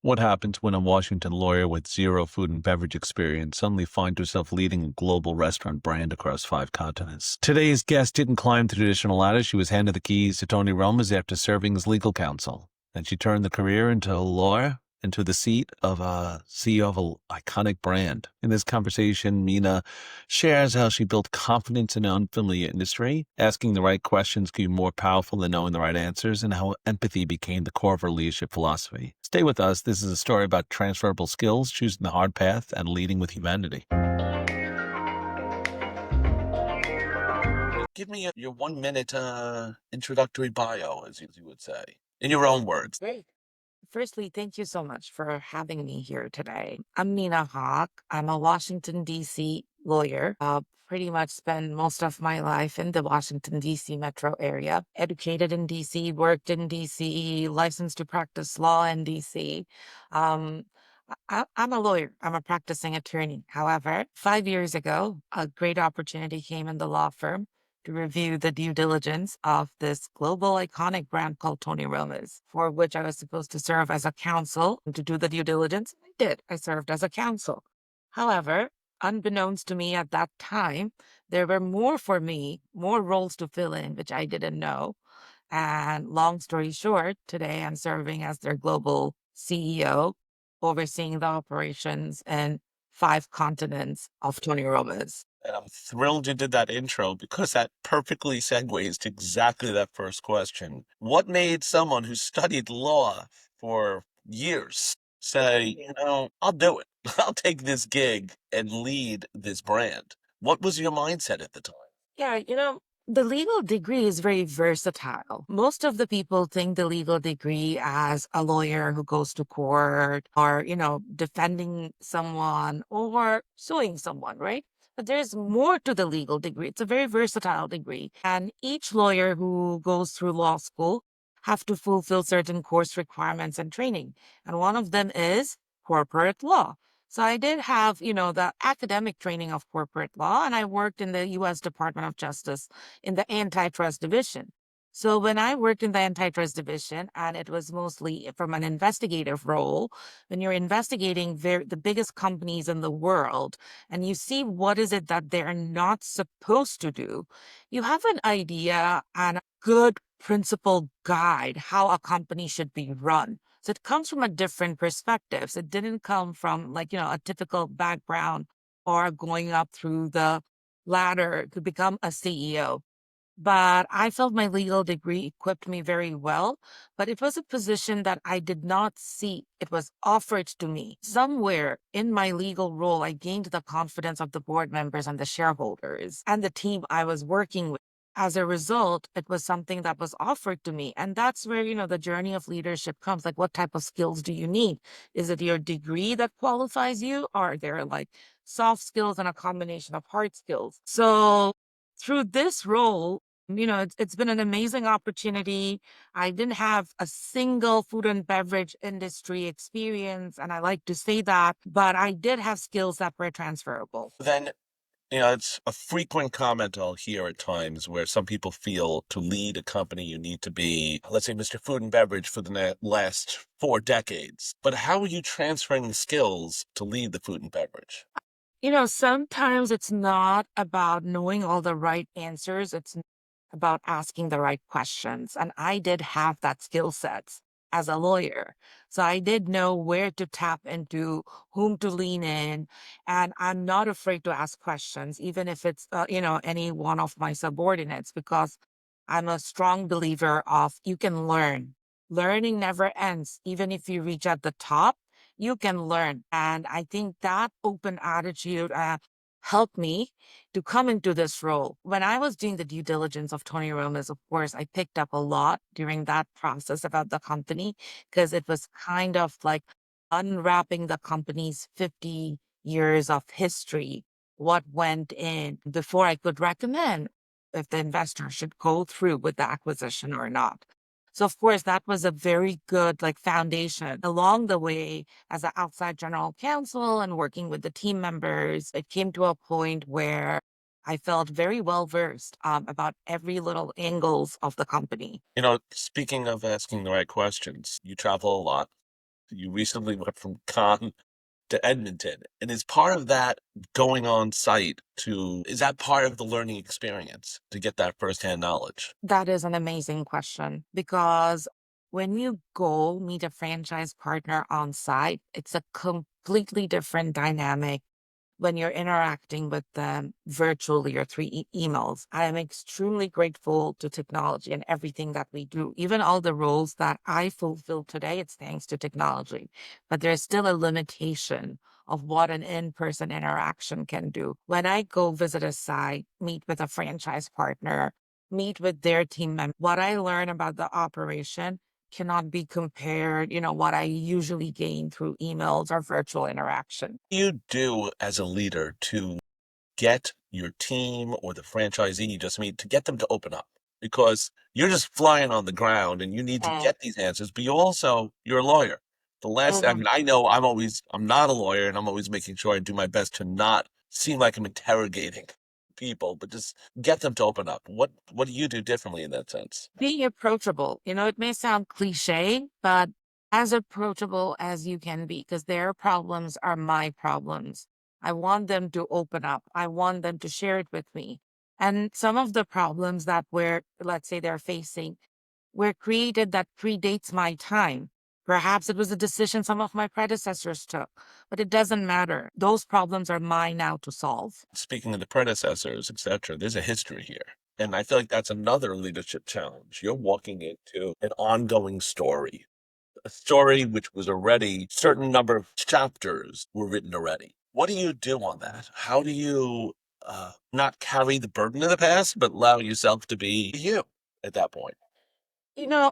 What happens when a Washington lawyer with zero food and beverage experience suddenly finds herself leading a global restaurant brand across 5 continents? Today's guest didn't climb the traditional ladder. She was handed the keys to Tony Roma's after serving as legal counsel. Then she turned the career into a lawyer, into the seat of a CEO of an iconic brand. In this conversation, Mina shares how she built confidence in an unfamiliar industry. Asking the right questions can be more powerful than knowing the right answers, and how empathy became the core of her leadership philosophy. Stay with us. This is a story about transferable skills, choosing the hard path, and leading with humanity. Give me your 1 minute introductory bio, as you would say, in your own words. Great. Firstly, thank you so much for having me here today. I'm Mina Haque. I'm a Washington, D.C. lawyer. Pretty much spent most of my life in the Washington, D.C. metro area. Educated in D.C., worked in D.C., licensed to practice law in D.C. Um, I'm a lawyer. I'm a practicing attorney. However, 5 years ago, a great opportunity came in the law firm to review the due diligence of this global iconic brand called Tony Roma's, for which I was supposed to serve as a counsel to do the due diligence. I did. I served as a counsel. However, unbeknownst to me at that time, there were more for me, more roles to fill in, which I didn't know. And long story short, today I'm serving as their global CEO, overseeing the operations in 5 continents of Tony Roma's. And I'm thrilled you did that intro because that perfectly segues to exactly that first question. What made someone who studied law for years say, I'll do it. I'll take this gig and lead this brand? What was your mindset at the time? Yeah, the legal degree is very versatile. Most of the people think the legal degree as a lawyer who goes to court or, defending someone or suing someone, right? But there's more to the legal degree. It's a very versatile degree. And each lawyer who goes through law school have to fulfill certain course requirements and training. And one of them is corporate law. So I did have, the academic training of corporate law, and I worked in the US Department of Justice in the antitrust division. So when I worked in the antitrust division, and it was mostly from an investigative role, when you're investigating the biggest companies in the world, and you see what is it that they're not supposed to do, you have an idea and a good principled guide how a company should be run. So it comes from a different perspective. So it didn't come from like, a typical background or going up through the ladder to become a CEO. But I felt my legal degree equipped me very well. But it was a position that I did not see. It was offered to me. Somewhere in my legal role, I gained the confidence of the board members and the shareholders and the team I was working with. As a result, it was something that was offered to me. And that's where, the journey of leadership comes. Like, what type of skills do you need? Is it your degree that qualifies you? Or are there like soft skills and a combination of hard skills? So through this role, it's been an amazing opportunity. I didn't have a single food and beverage industry experience, and I like to say that, but I did have skills that were transferable. Then, it's a frequent comment I'll hear at times where some people feel to lead a company, you need to be, let's say, Mr. Food and Beverage for the last 4 decades. But how are you transferring the skills to lead the food and beverage? Sometimes it's not about knowing all the right answers. It's about asking the right questions. And I did have that skill sets as a lawyer. So I did know where to tap into, whom to lean in. And I'm not afraid to ask questions, even if it's, any one of my subordinates, because I'm a strong believer of you can learn. Learning never ends. Even if you reach at the top, you can learn. And I think that open attitude helped me to come into this role. When I was doing the due diligence of Tony Roma's, of course, I picked up a lot during that process about the company because it was kind of like unwrapping the company's 50 years of history, what went in before I could recommend if the investor should go through with the acquisition or not. So of course that was a very good like foundation along the way as an outside general counsel and working with the team members. It came to a point where I felt very well versed about every little angles of the company. Speaking of asking the right questions, you travel a lot. You recently went from Cannes to Edmonton. And is part of that going on site to, is that part of the learning experience to get that firsthand knowledge? That is an amazing question because when you go meet a franchise partner on site, it's a completely different dynamic when you're interacting with them virtually or through emails. I am extremely grateful to technology and everything that we do. Even all the roles that I fulfill today, it's thanks to technology. But there's still a limitation of what an in person interaction can do. When I go visit a site, meet with a franchise partner, meet with their team members, what I learn about the operation cannot be compared, what I usually gain through emails or virtual interaction. You do as a leader to get your team or the franchisee you just meet to get them to open up because you're just flying on the ground and you need to Mm, get these answers, but you're a lawyer. I mhm. mean, I know I'm not a lawyer and I'm always making sure I do my best to not seem like I'm interrogating people, but just get them to open up. What do you do differently in that sense? Being approachable, it may sound cliche, but as approachable as you can be, because their problems are my problems. I want them to open up. I want them to share it with me. And some of the problems that let's say they're facing were created that predates my time. Perhaps it was a decision some of my predecessors took, but it doesn't matter. Those problems are mine now to solve. Speaking of the predecessors, etc., there's a history here. And I feel like that's another leadership challenge. You're walking into an ongoing story, a story which was already, certain number of chapters were written already. What do you do on that? How do you not carry the burden of the past, but allow yourself to be you at that point?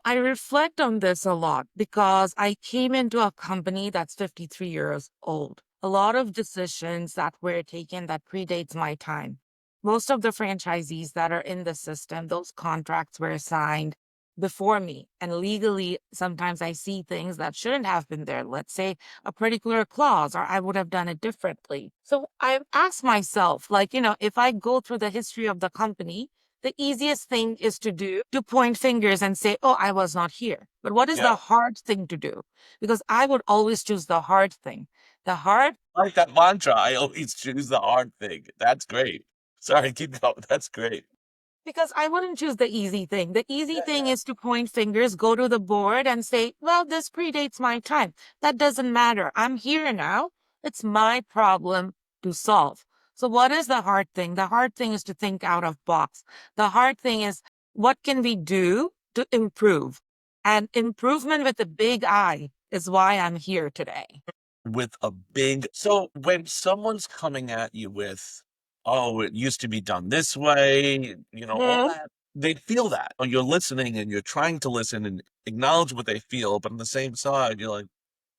I reflect on this a lot because I came into a company that's 53 years old. A lot of decisions that were taken that predates my time. Most of the franchisees that are in the system, those contracts were signed before me. And legally, sometimes I see things that shouldn't have been there. Let's say a particular clause, or I would have done it differently. So I asked myself, if I go through the history of the company, the easiest thing is to point fingers and say, oh, I was not here. But what is Yeah. the hard thing to do? Because I would always choose the hard thing. The hard I like that mantra. I always choose the hard thing. That's great. Sorry, keep going. That's great. Because I wouldn't choose the easy thing. The easy Yeah, thing yeah. is to point fingers, go to the board and say, well, this predates my time. That doesn't matter. I'm here now. It's my problem to solve. So what is the hard thing? The hard thing is to think out of box. The hard thing is what can we do to improve? And improvement with a big I is why I'm here today. With a big, so when someone's coming at you with, oh, it used to be done this way, all Mhm. that, they feel that. Or you're listening and you're trying to listen and acknowledge what they feel, but on the same side, you're like,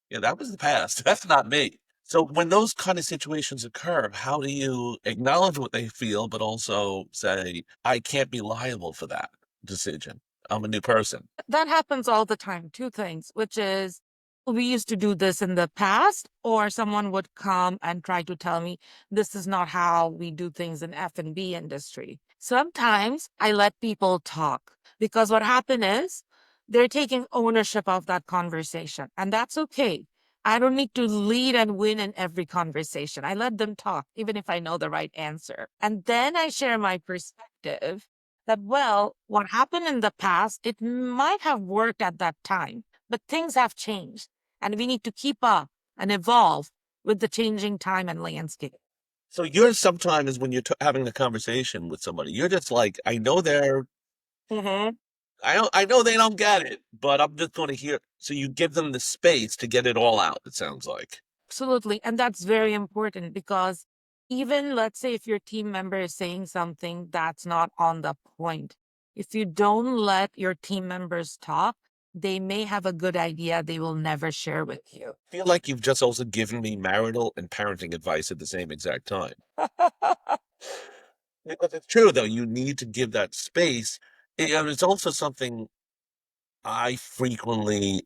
yeah, that was the past. That's not me. So when those kind of situations occur, how do you acknowledge what they feel, but also say, I can't be liable for that decision. I'm a new person. That happens all the time. Two things, which is we used to do this in the past, or someone would come and try to tell me this is not how we do things in F&B industry. Sometimes I let people talk because what happened is they're taking ownership of that conversation, and that's okay. I don't need to lead and win in every conversation. I let them talk, even if I know the right answer. And then I share my perspective that, well, what happened in the past, it might have worked at that time, but things have changed and we need to keep up and evolve with the changing time and landscape. So you're sometimes when you're having a conversation with somebody, you're just like, Hmm. I know they don't get it, but I'm just going to hear. So you give them the space to get it all out, it sounds like. Absolutely. And that's very important because even let's say if your team member is saying something that's not on the point, if you don't let your team members talk, they may have a good idea they will never share with you. I feel like you've just also given me marital and parenting advice at the same exact time. Because it's true, though, you need to give that space. And it's also something I frequently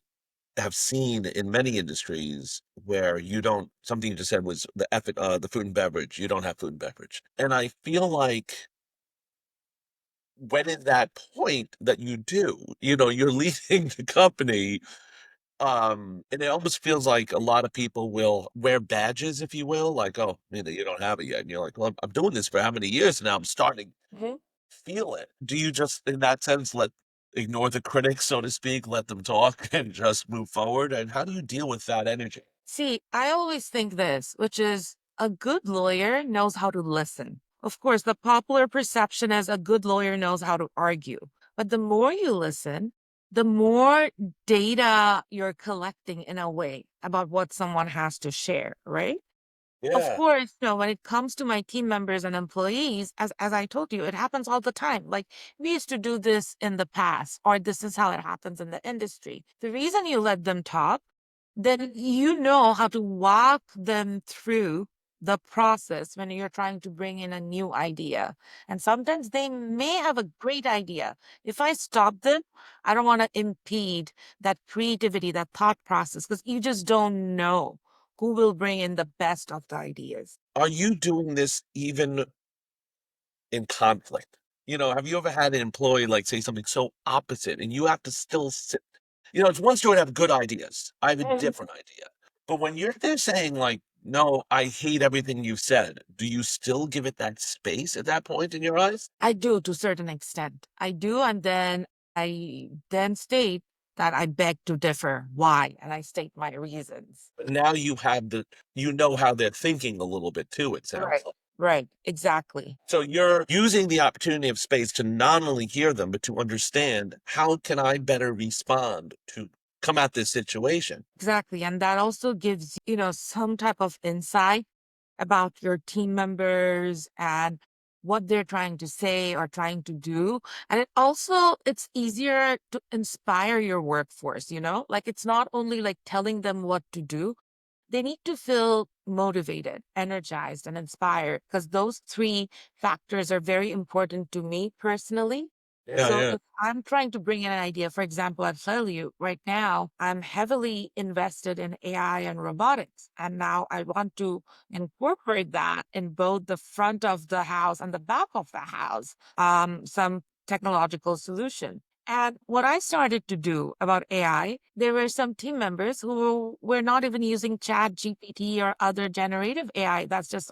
have seen in many industries where you don't, something you just said was the food and beverage, you don't have food and beverage. And I feel like when in that point that you do, you're leading the company, And it almost feels like a lot of people will wear badges, if you will, like, oh, you don't have it yet. And you're like, well, I'm doing this for how many years now? I'm starting to feel it. Do you just, in that sense, ignore the critics, so to speak, let them talk and just move forward? And how do you deal with that energy? See, I always think this, which is a good lawyer knows how to listen. Of course, the popular perception is a good lawyer knows how to argue. But the more you listen, the more data you're collecting in a way about what someone has to share, right? Of Yeah. course, when it comes to my team members and employees, as I told you, it happens all the time. Like we used to do this in the past, or this is how it happens in the industry. The reason you let them talk, then you know how to walk them through the process when you're trying to bring in a new idea. And sometimes they may have a great idea. If I stop them, I don't want to impede that creativity, that thought process, because you just don't know who will bring in the best of the ideas. Are you doing this even in conflict? Have you ever had an employee like say something so opposite and you have to still sit? It's one story to have good ideas. I have a Mhm. different idea. But when you're there saying like, no, I hate everything you said, do you still give it that space at that point in your eyes? I do to a certain extent. I do, and then I then state that I beg to differ. Why? And I state my reasons. But now you know how they're thinking a little bit too, it sounds Right. like. Right. Exactly. So you're using the opportunity of space to not only hear them, but to understand how can I better respond to come at this situation. Exactly. And that also gives, some type of insight about your team members and what they're trying to say or trying to do. And it's easier to inspire your workforce, like it's not only like telling them what to do, they need to feel motivated, energized, and inspired because those three factors are very important to me personally. Yeah, So yeah. if I'm trying to bring in an idea, for example, I'll tell you right now, I'm heavily invested in AI and robotics. And now I want to incorporate that in both the front of the house and the back of the house, some technological solution. And what I started to do about AI, there were some team members who were not even using Chat GPT or other generative AI that's just,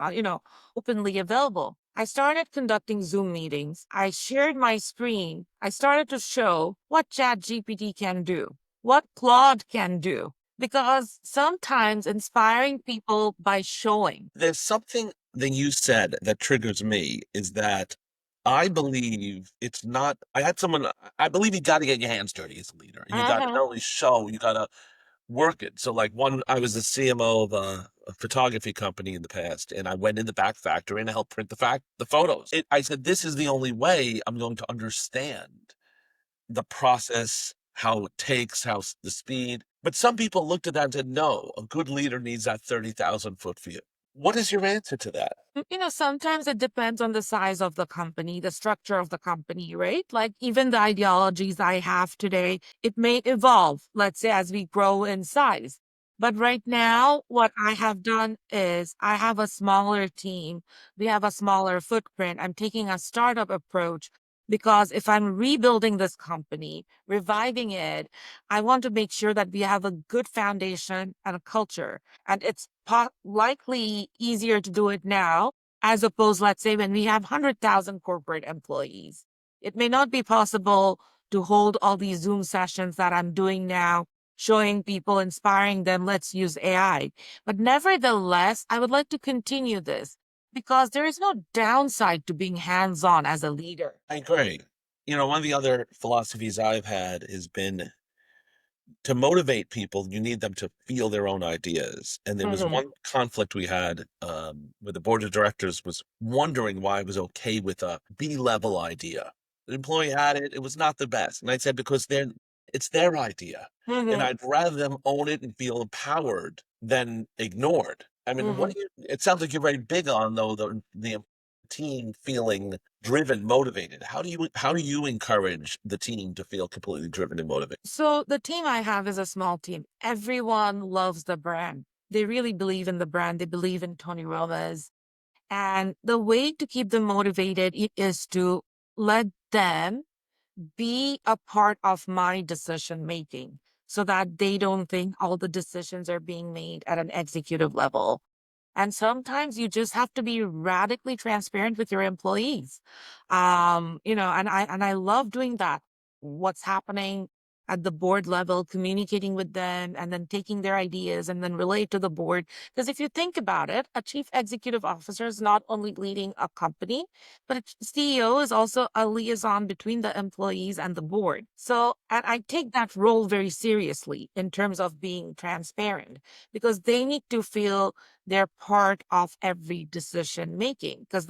openly available. I started conducting Zoom meetings. I shared my screen. I started to show what Chat GPT can do, what Claude can do, because sometimes inspiring people by showing. There's something that you said that triggers me is that I believe it's not. I had someone, I believe you got to get your hands dirty as a leader. And you got to Uh-huh. not only show, you got to work it. So, like, I was the CMO of a photography company in the past, and I went in the back factory and I helped print the photos. I said, this is the only way I'm going to understand the process, how it takes, the speed. But some people looked at that and said, no, a good leader needs that 30,000-foot view. What is your answer to that? Sometimes it depends on the size of the company, the structure of the company, right? Like even the ideologies I have today, it may evolve, let's say, as we grow in size. But right now, what I have done is I have a smaller team. We have a smaller footprint. I'm taking a startup approach because if I'm rebuilding this company, reviving it, I want to make sure that we have a good foundation and a culture. And it's likely easier to do it now as opposed, let's say, when we have 100,000 corporate employees. It may not be possible to hold all these Zoom sessions that I'm doing now, showing people, inspiring them, let's use AI. But nevertheless, I would like to continue this because there is no downside to being hands on as a leader. I agree. One of the other philosophies I've had has been to motivate people, you need them to feel their own ideas. And there was Mhm. one conflict we had where the board of directors was wondering why I was okay with a B-level idea. The employee had it; it was not the best, and I said because it's their idea, and Mhm. I'd rather them own it and feel empowered than ignored. I mean, Mhm. it sounds like you're very big on though the team feeling driven, motivated. How do you encourage the team to feel completely driven and motivated? So the team I have is a small team. Everyone loves the brand. They really believe in the brand. They believe in Tony Roma's. And the way to keep them motivated is to let them be a part of my decision making. so that they don't think all the decisions are being made at an executive level. And sometimes you just have to be radically transparent with your employees. And I love doing that. What's happening at the board level, communicating with them and then taking their ideas and then relate to the board. Because if you think about it, a chief executive officer is not only leading a company, but a CEO is also a liaison between the employees and the board. So, and I take that role very seriously in terms of being transparent because they need to feel they're part of every decision making because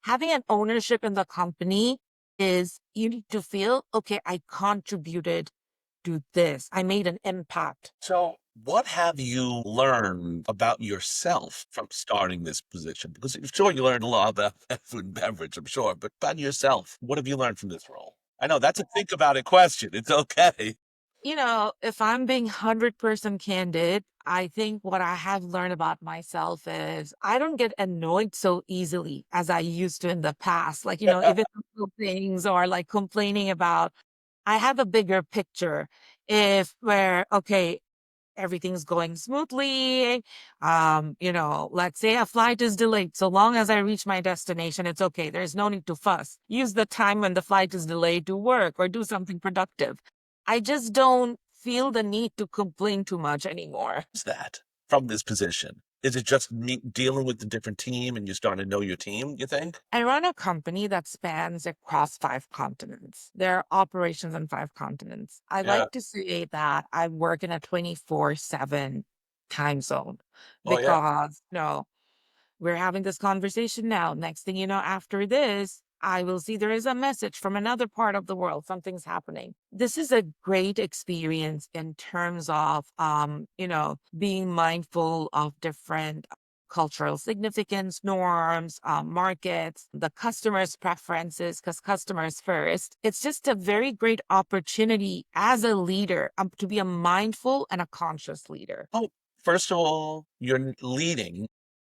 having an ownership in the company is you need to feel okay, I contributed to this, I made an impact. So, what have you learned about yourself from starting this position? Because I'm sure you learned a lot about food and beverage, I'm sure, but about yourself, what have you learned from this role? I know that's a think about it question. It's okay. If I'm being 100% candid, I think what I have learned about myself is I don't get annoyed so easily as I used to in the past. Like, even little things or like complaining about, I have a bigger picture. If where, okay, everything's going smoothly. Let's say a flight is delayed. So long as I reach my destination, it's okay. There's no need to fuss. Use the time when the flight is delayed to work or do something productive. I just don't feel the need to complain too much anymore. Is that from this position? Is it just dealing with the different team and you starting to know your team, you think? I run a company that spans across 5 continents. There are operations on 5 continents. I Yeah. like to say that I work in a 24/7 time zone Oh, yeah. because, we're having this conversation now. Next thing you know, after this, I will see there is a message from another part of the world. Something's happening. This is a great experience in terms of, being mindful of different cultural significance, norms, markets, the customer's preferences, because customers first. It's just a very great opportunity as a leader to be a mindful and a conscious leader. Oh, first of all, you're leading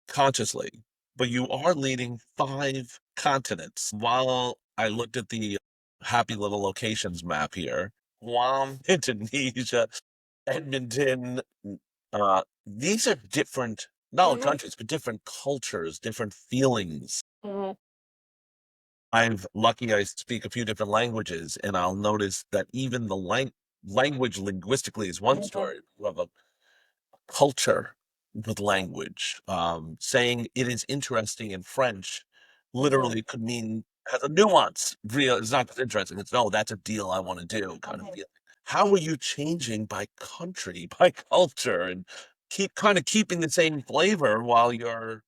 consciously, but you are leading 5 continents. While I looked at the happy little locations map here, Guam, Indonesia, Edmonton, these are different, not only Mhm, countries, but different cultures, different feelings. mhm, I'm lucky I speak a few different languages, and I'll notice that even the language linguistically is one mhm, story. You have a culture with language. Saying it is interesting in French mhm, literally could mean has a nuance. Real, it's not just interesting. It's no, that's a deal I want to do kind of mhm. feeling. How are you changing by country, by culture, and keeping the same flavor while you're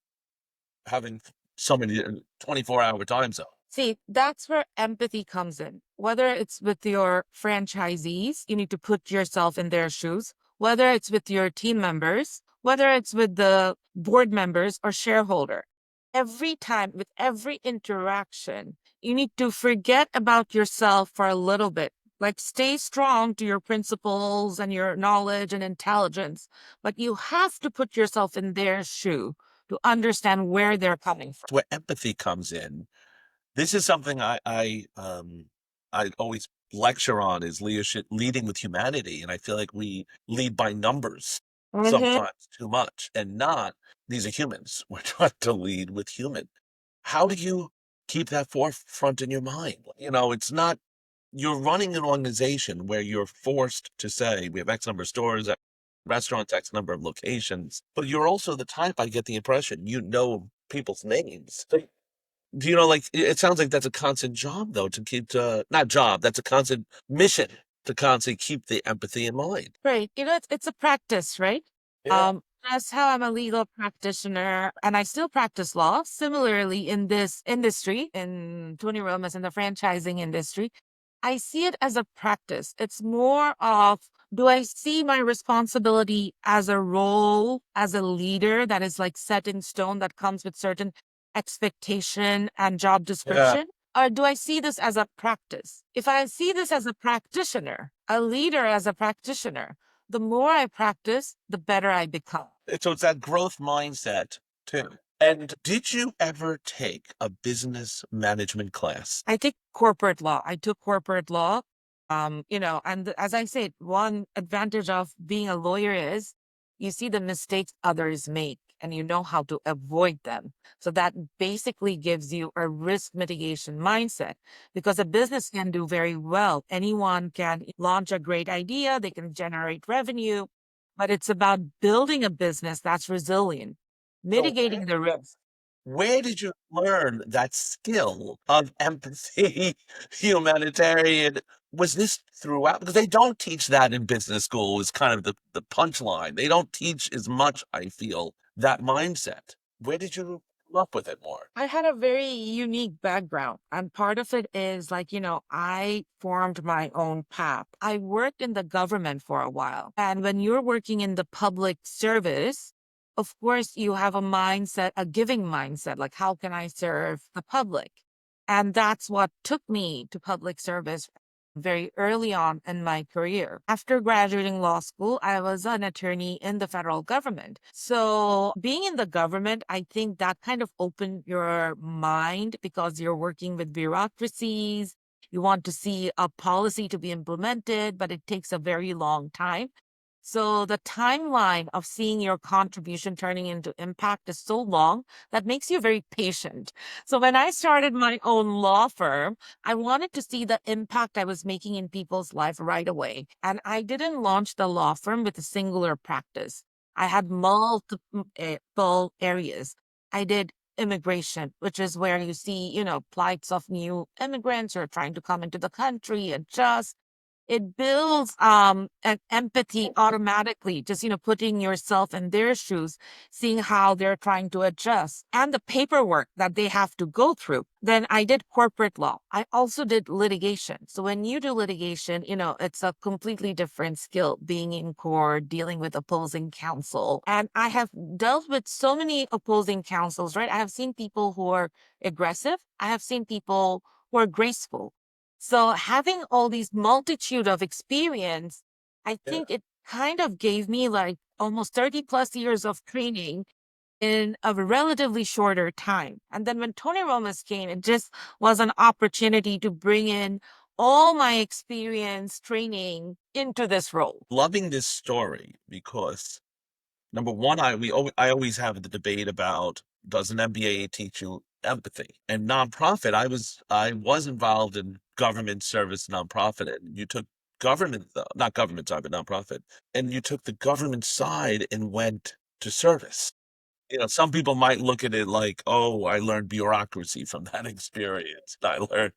having so many 24-hour time zones? See, that's where empathy comes in. Whether it's with your franchisees, you need to put yourself in their shoes, whether it's with your team members, whether it's with the board members or shareholder. Every time, with every interaction, you need to forget about yourself for a little bit. Like, stay strong to your principles and your knowledge and intelligence, but you have to put yourself in their shoe to understand where they're coming from. Where empathy comes in. This is something I always lecture on is leading with humanity, and I feel like we lead by numbers sometimes too much, and not these are humans. We're trying to lead with human. How do you keep that forefront in your mind? It's not you're running an organization where you're forced to say we have X number of stores, restaurants, X number of locations, but you're also the type I get the impression you know people's names. Do you know, like, it sounds like that's a constant job, though, to keep not job, that's a constant mission to constantly keep the empathy in mind. Right. It's a practice, right? Yeah. That's how I'm a legal practitioner and I still practice law. Similarly, in this industry, in Tony Roma's in the franchising industry, I see it as a practice. It's more of, do I see my responsibility as a role, as a leader that is like set in stone that comes with certain expectation and job Yeah. description? Or do I see this as a practice? If I see this as a practitioner, a leader as a practitioner, the more I practice, the better I become. So it's that growth mindset, too. And did you ever take a business management class? I take corporate law. I took corporate law. As I said, one advantage of being a lawyer is you see the mistakes others make and you know how to avoid them. So that basically gives you a risk mitigation mindset because a business can do very well. Anyone can launch a great idea, they can generate revenue, but it's about building a business that's resilient, So mitigating the risk. where did you learn that skill of empathy, humanitarian? Was this throughout? Because they don't teach that in business school, is kind of the punchline. They don't teach as much, I feel, that mindset. Where did you come up with it more? I had a very unique background, and part of it is like, I formed my own path. I worked in the government for a while. And when you're working in the public service, of course, you have a mindset, a giving mindset, like, how can I serve the public? And that's what took me to public service very early on in my career. After graduating law school, I was an attorney in the federal government. So, being in the government, I think that kind of opened your mind because you're working with bureaucracies. You want to see a policy to be implemented, but it takes a very long time. So the timeline of seeing your contribution turning into impact is so long that makes you very patient. So when I started my own law firm, I wanted to see the impact I was making in people's life right away. And I didn't launch the law firm with a singular practice. I had multiple areas. I did immigration, which is where you see, plights of new immigrants who are trying to come into the country, adjust. It builds an empathy automatically, just putting yourself in their shoes, seeing how they're trying to adjust and the paperwork that they have to go through. Then I did corporate law. I also did litigation. So when you do litigation, it's a completely different skill being in court, dealing with opposing counsel. And I have dealt with so many opposing counsels, right? I have seen people who are aggressive. I have seen people who are graceful. So having all these multitude of experience, I Yeah. think it kind of gave me like almost 30 plus years of training in a relatively shorter time. And then when Tony Roma's came, it just was an opportunity to bring in all my experience training into this role. Loving this story because number one, I always have the debate about does an MBA teach you empathy and nonprofit. I was involved in government service nonprofit, and you took government though, not government side, but nonprofit, and you took the government side and went to service. Some people might look at it like, oh, I learned bureaucracy from that experience. I learned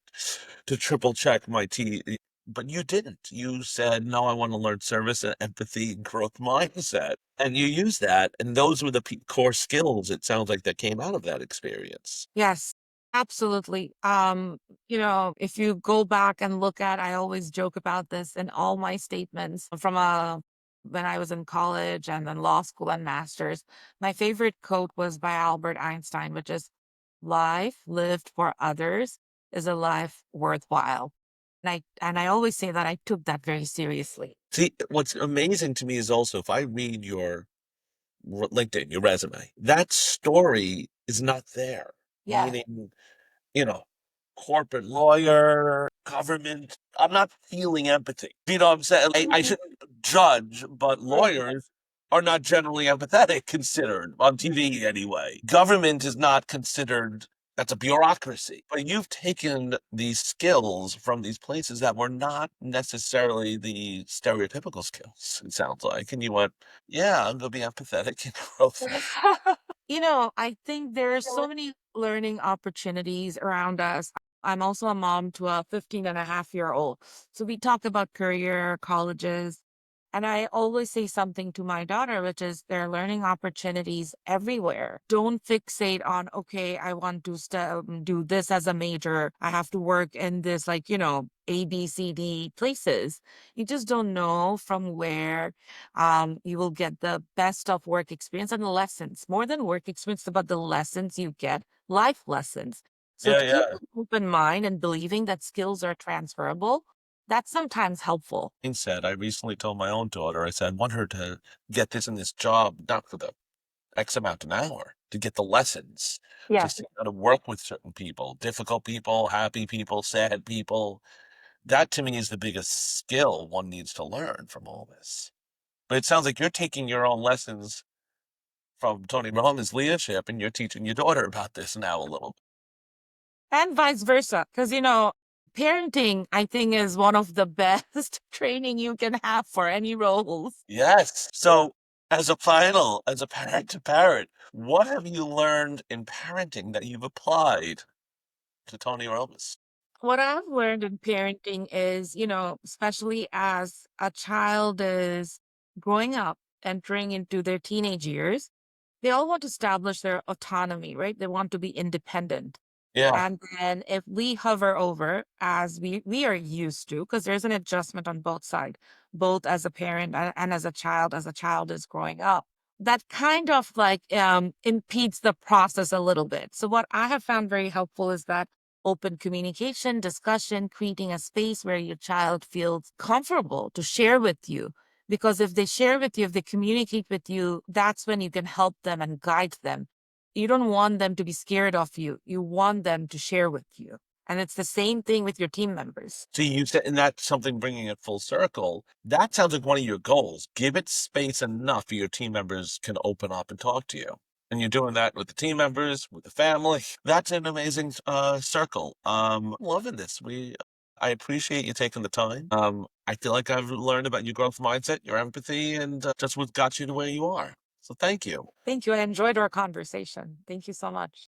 to triple check my T. But you didn't. You said, no, I want to learn service and empathy and growth mindset. And you used that. And those were the core skills, it sounds like, that came out of that experience. Yes, absolutely. If you go back and look at, I always joke about this in all my statements from when I was in college and then law school and masters. My favorite quote was by Albert Einstein, which is life lived for others is a life worthwhile. And I always say that I took that very seriously. See, what's amazing to me is also if I read your LinkedIn, your resume, that story is not there. Yeah. Meaning, you know, corporate lawyer, government. I'm not feeling empathy. You know what I'm saying? I shouldn't judge, but lawyers are not generally empathetic considered on TV anyway. Government is not considered, that's a bureaucracy. But you've taken these skills from these places that were not necessarily the stereotypical skills, it sounds like. And you went, yeah, I'm going to be empathetic and growth. I think there are so many learning opportunities around us. I'm also a mom to a 15-and-a-half-year-old. So we talk about career, colleges, and I always say something to my daughter, which is there are learning opportunities everywhere. Don't fixate on, okay, I want to do this as a major. I have to work in this, like, A, B, C, D places. You just don't know from where you will get the best of work experience and the lessons. More than work experience, about the lessons you get, life lessons. So Yeah, keep yeah. an open mind and believing that skills are transferable. That's sometimes helpful. Said, I recently told my own daughter, I said, I want her to get this in this job, not for the X amount an hour, to get the lessons, to Yeah. see how to work with certain people, difficult people, happy people, sad people, That to me is the biggest skill one needs to learn from all this. But it sounds like you're taking your own lessons from Tony Roma's leadership and you're teaching your daughter about this now a little. And vice versa. Because, parenting, I think, is one of the best training you can have for any roles. Yes. So, as a parent to parent, what have you learned in parenting that you've applied to Tony Roma's? What I've learned in parenting is, especially as a child is growing up, entering into their teenage years, they all want to establish their autonomy, right? They want to be independent. Yeah. And then if we hover over as we are used to, because there's an adjustment on both sides, both as a parent and as a child is growing up, that kind of like impedes the process a little bit. So what I have found very helpful is that open communication, discussion, creating a space where your child feels comfortable to share with you. Because if they share with you, if they communicate with you, that's when you can help them and guide them. You don't want them to be scared of you. You want them to share with you. And it's the same thing with your team members. So you said, and that's something bringing it full circle. That sounds like one of your goals. Give it space enough for your team members can open up and talk to you. And you're doing that with the team members, with the family. That's an amazing circle. Loving this. I appreciate you taking the time. I feel like I've learned about your growth mindset, your empathy, and just what got you to where you are. So thank you. Thank you. I enjoyed our conversation. Thank you so much.